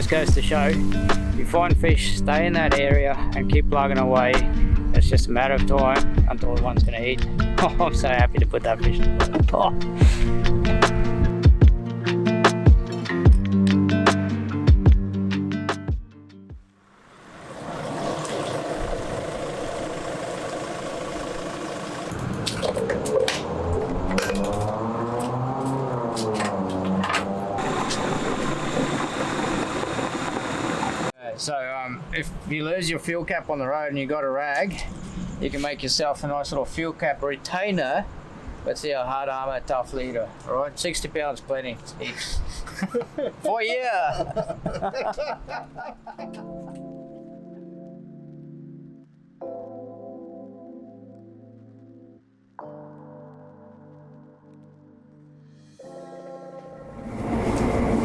just goes to show, if you find fish, stay in that area and keep plugging away. It's just a matter of time until the one's going to eat. Oh, I'm so happy to put that fish in the water. Oh. So if you lose your fuel cap on the road and you got a rag, you can make yourself a nice little fuel cap retainer. Let's see, a hard Armour tough leader. All right, 60 pounds plenty. For a year.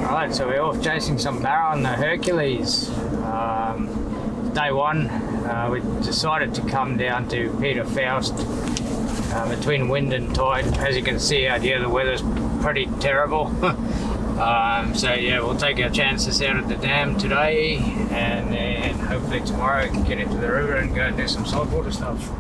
Alright, so we're off chasing some barra on the HerculeZ. Day one, we decided to come down to Peter Faust between wind and tide. As you can see out here, the weather's pretty terrible. So yeah, we'll take our chances out at the dam today, and then hopefully tomorrow we can get into the river and go and do some saltwater stuff.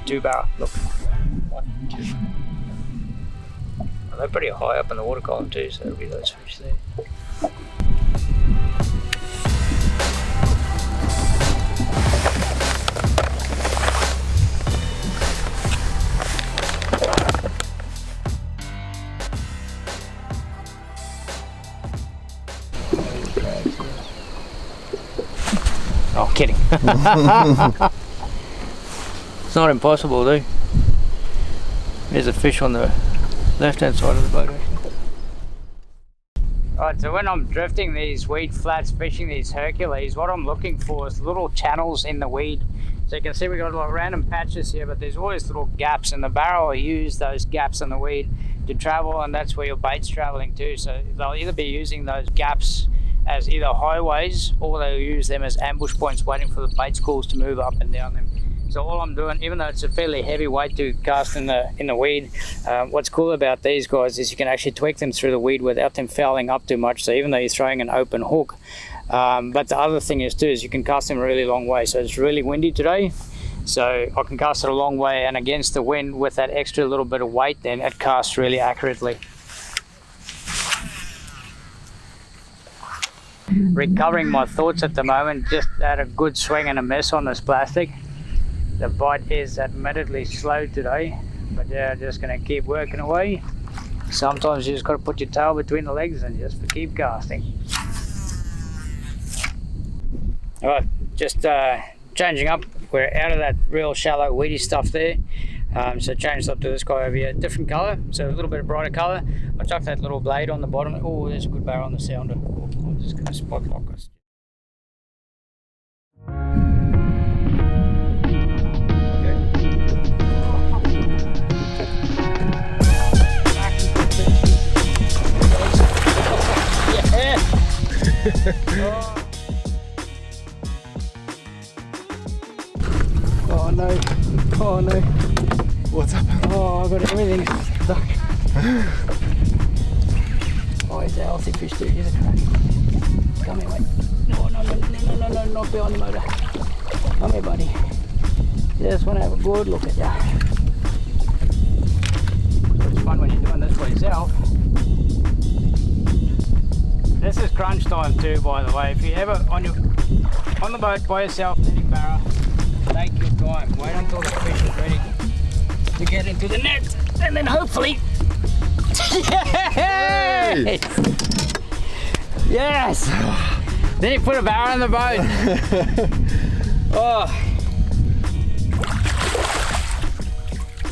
Two barra, look. 1, 2. Well, they're pretty high up in the water column too, so there'll be those fish there. Oh, kidding. It's not impossible, though. There's a fish on the left-hand side of the boat. Alright, so when I'm drifting these weed flats, fishing these HerculeZ, what I'm looking for is little channels in the weed. So you can see we've got like random patches here, but there's always little gaps, and the barra will use those gaps in the weed to travel, and that's where your bait's traveling to. So they'll either be using those gaps as either highways, or they'll use them as ambush points, waiting for the bait schools to move up and down them. So all I'm doing, even though it's a fairly heavy weight to cast in the weed, what's cool about these guys is you can actually tweak them through the weed without them fouling up too much. So even though you're throwing an open hook, but the other thing is too is you can cast them a really long way. So it's really windy today, so I can cast it a long way, and against the wind with that extra little bit of weight, then it casts really accurately. Recovering my thoughts at the moment, just had a good swing and a miss on this plastic. The bite is admittedly slow today, but yeah, just gonna keep working away. Sometimes you just gotta put your tail between the legs and just keep casting. Alright, just changing up. We're out of that real shallow weedy stuff there. So changed up to this guy over here, different colour, so a little bit of brighter colour. I chucked that little blade on the bottom. Oh, there's a good barra on the sounder. I'm just gonna spot lock us. Oh no, oh no. What's happened? Oh, I've got everything stuck. Oh, he's a healthy fish too. He's a crack. Come here, mate. No, not behind the motor. Come here, buddy. Just want to have a good look at you. It's fun when you're doing this for yourself. This is crunch time too, by the way. If you ever on the boat by yourself netting barra, take your time. Wait until the fish is ready to get into the net, and then hopefully, yes, yes. Then you put a barra in the boat. Oh.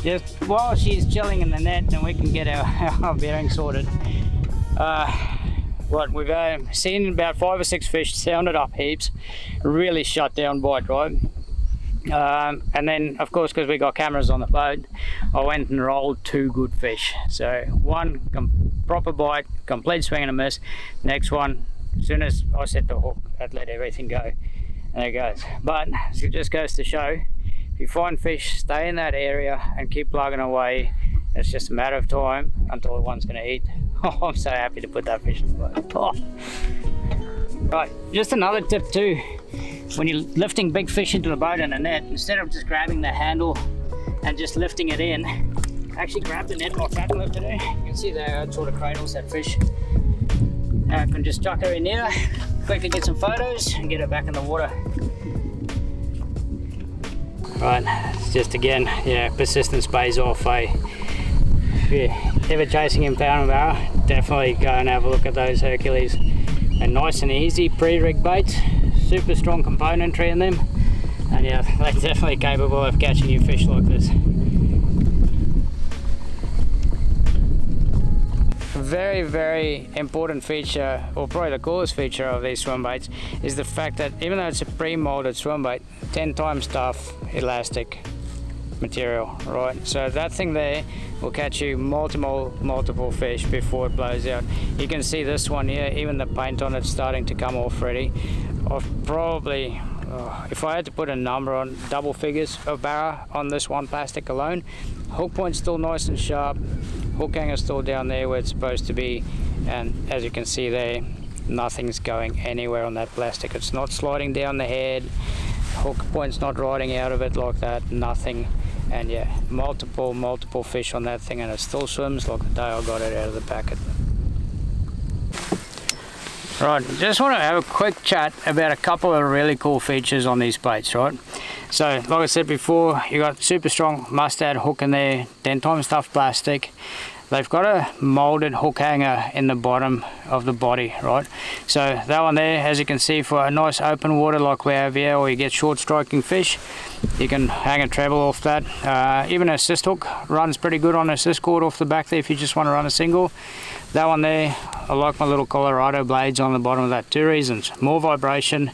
Just while she's chilling in the net, and we can get our bearing sorted. What we've seen about 5 or 6 fish, sounded up heaps, really shut down bite, right? And then of course, because we got cameras on the boat, I went and rolled 2 good fish. So one proper bite, complete swing and a miss. Next one, as soon as I set the hook, I'd let everything go. And there it goes. But it just goes to show, if you find fish, stay in that area and keep plugging away. It's just a matter of time until the one's going to eat. Oh, I'm so happy to put that fish in the boat. Oh. Right, just another tip too. When you're lifting big fish into the boat in a net, instead of just grabbing the handle and just lifting it in, actually grab the net like that and lift it in. You can see there it sort of cradles that fish. Now I can just chuck her in here, quickly get some photos and get her back in the water. Right, it's just again, yeah, persistence pays off. If you're ever chasing impoundment barra, definitely go and have a look at those HerculeZ. They're nice and easy pre-rigged baits, super strong componentry in them, and yeah, they're definitely capable of catching you fish like this. Very, very important feature, or probably the coolest feature of these swim baits, is the fact that even though it's a pre-molded swim bait, 10 times tough elastic material, right? So that thing there will catch you multiple fish before it blows out. You can see this one here, even the paint on it's starting to come off already. I've probably, if I had to put a number on, double figures of barra on this one plastic alone. Hook point's still nice and sharp, hook hanger's still down there where it's supposed to be, and as you can see there, nothing's going anywhere on that plastic. It's not sliding down the head, hook point's not riding out of it like that, nothing. And yeah, multiple fish on that thing, and it still swims like the day I got it out of the packet. Right, just want to have a quick chat about a couple of really cool features on these baits, right? So, like I said before, you got super strong mustard hook in there, 10 times tough plastic. They've got a molded hook hanger in the bottom of the body, right? So that one there, as you can see, for a nice open water like we have here, or you get short striking fish, you can hang a treble off that. Even an assist hook runs pretty good on an assist cord off the back there if you just want to run a single. That one there, I like my little Colorado blades on the bottom of that. 2 reasons: more vibration,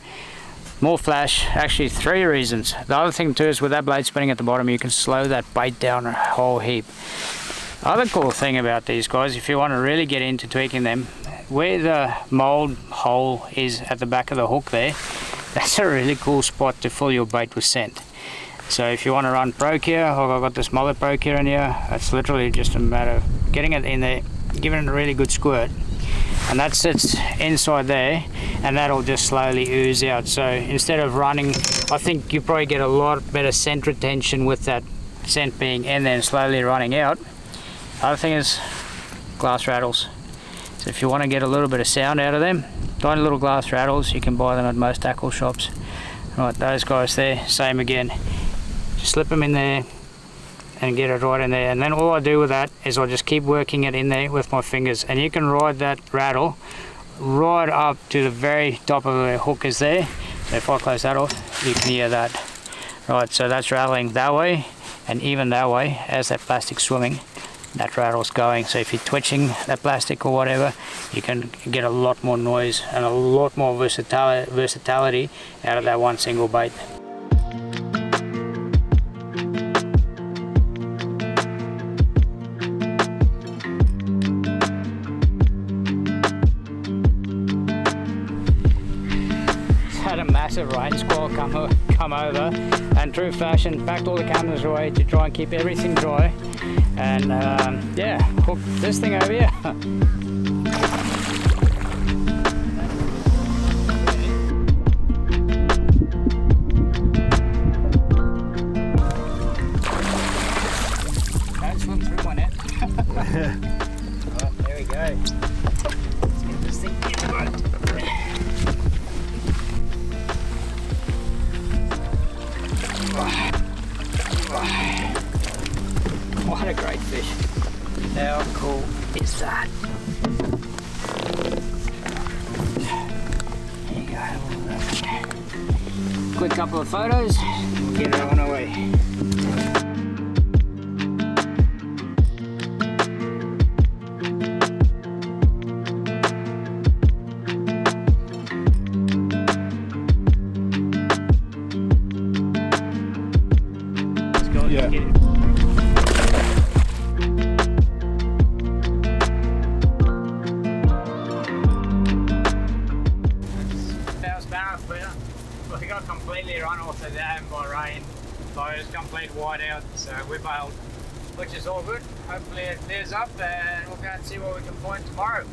more flash. Actually 3 reasons. The other thing too is with that blade spinning at the bottom, you can slow that bait down a whole heap. Other cool thing about these guys, if you want to really get into tweaking them, where the mold hole is at the back of the hook there, that's a really cool spot to fill your bait with scent. So if you want to run Procure, I've got this mullet Procure in here, it's literally just a matter of getting it in there, giving it a really good squirt, and that sits inside there, and that'll just slowly ooze out. So instead of running, I think you probably get a lot better scent retention with that scent being in there and slowly running out. Other thing is glass rattles. So if you want to get a little bit of sound out of them, tiny little glass rattles, you can buy them at most tackle shops. Right, those guys there, same again. Just slip them in there and get it right in there. And then all I do with that is I just keep working it in there with my fingers. And you can ride that rattle right up to the very top of the hook is there. So if I close that off, you can hear that. Right, so that's rattling that way, and even that way, as that plastic's swimming, that rattle's going. So if you're twitching that plastic or whatever, you can get a lot more noise and a lot more versatility out of that one single bait. Had a massive rain squall come over, and true fashion, packed all the cameras away to try and keep everything dry. And yeah, hooked this thing over here. What a great fish. How cool is that? There you go. Quick couple of photos, get it on our way. We got completely run off the dam by rain, so it was complete whiteout, so we bailed, which is all good. Hopefully it clears up and we'll go and see what we can find tomorrow.